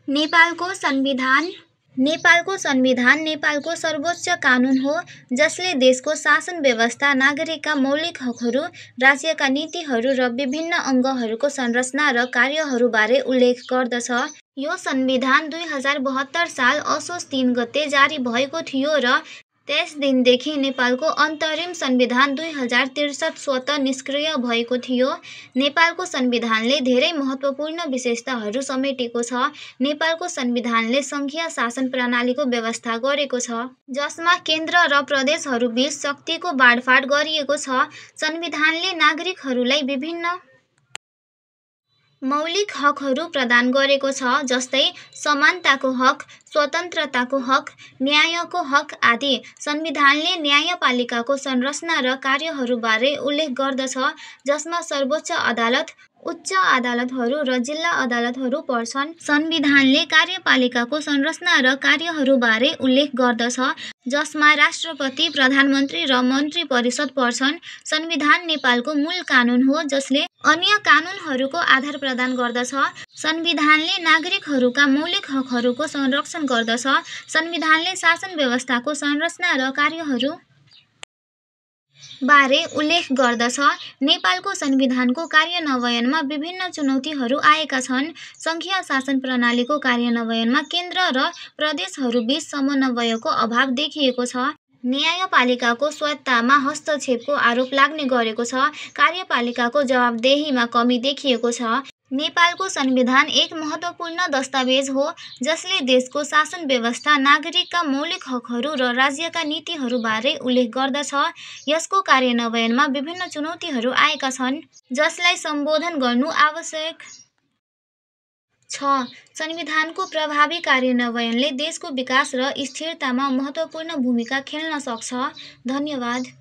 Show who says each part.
Speaker 1: नेपालको संविधान नेपालको सर्वोच्च कानुन हो जसले देशको शासन व्यवस्था, नागरिकका मौलिक हकहरू, राज्यका नीतिहरू र विभिन्न अङ्गहरूको संरचना र कार्यहरूबारे उल्लेख गर्दछ। यो संविधान 2072 साल असोज 3 गते जारी भएको थियो र त्यस दिनदेखि नेपालको अन्तरिम संविधान 2063 स्वतः निष्क्रिय भएको थियो। नेपालको संविधानले धेरै महत्त्वपूर्ण विशेषताहरू समेटेको छ। नेपालको संविधानले सङ्घीय शासन प्रणालीको व्यवस्था गरेको छ, जसमा केन्द्र र प्रदेशहरूबीच शक्तिको बाँडफाँड गरिएको छ। संविधानले नागरिकहरूलाई विभिन्न मौलिक हकहरू प्रदान गरेको छ, जस्तै समानताको हक, स्वतन्त्रताको हक, न्यायको हक आदि। संविधानले न्यायपालिकाको संरचना र कार्यहरूबारे उल्लेख गर्दछ, जसमा सर्वोच्च अदालत, उच्च अदालतहरू र जिल्ला अदालतहरू पर्छन्। संविधानले कार्यपालिकाको संरचना र कार्यहरूबारे उल्लेख गर्दछ, जसमा राष्ट्रपति, प्रधानमन्त्री र मन्त्री परिषद पर्छन्। संविधान नेपालको मूल कानुन हो जसले अन्य कानुनहरूको आधार प्रदान गर्दछ। संविधानले नागरिकहरूका मौलिक हकहरूको संरक्षण गर्दछ। संविधानले शासन व्यवस्थाको संरचना र कार्यहरू बारे उल्लेख गर्दछ। नेपालको संविधानको कार्यान्वयनमा विभिन्न चुनौतीहरू आएका छन्। सङ्घीय शासन प्रणालीको कार्यान्वयनमा केन्द्र र प्रदेशहरूबीच समन्वयको अभाव देखिएको छ। न्यायपालिकाको स्वायत्ततामा हस्तक्षेपको आरोप लाग्ने गरेको छ। कार्यपालिकाको जवाबदेहीमा कमी देखिएको छ। नेपालको संविधान एक महत्त्वपूर्ण दस्तावेज हो जसले देशको शासन व्यवस्था, नागरिकका मौलिक हकहरू र राज्यका नीतिहरूबारे उल्लेख गर्दछ। यसको कार्यान्वयनमा विभिन्न चुनौतीहरू आएका छन्, जसलाई सम्बोधन गर्नु आवश्यक छ। संविधानको प्रभावी कार्यान्वयनले देशको विकास र स्थिरतामा महत्त्वपूर्ण भूमिका खेल्न सक्छ। धन्यवाद।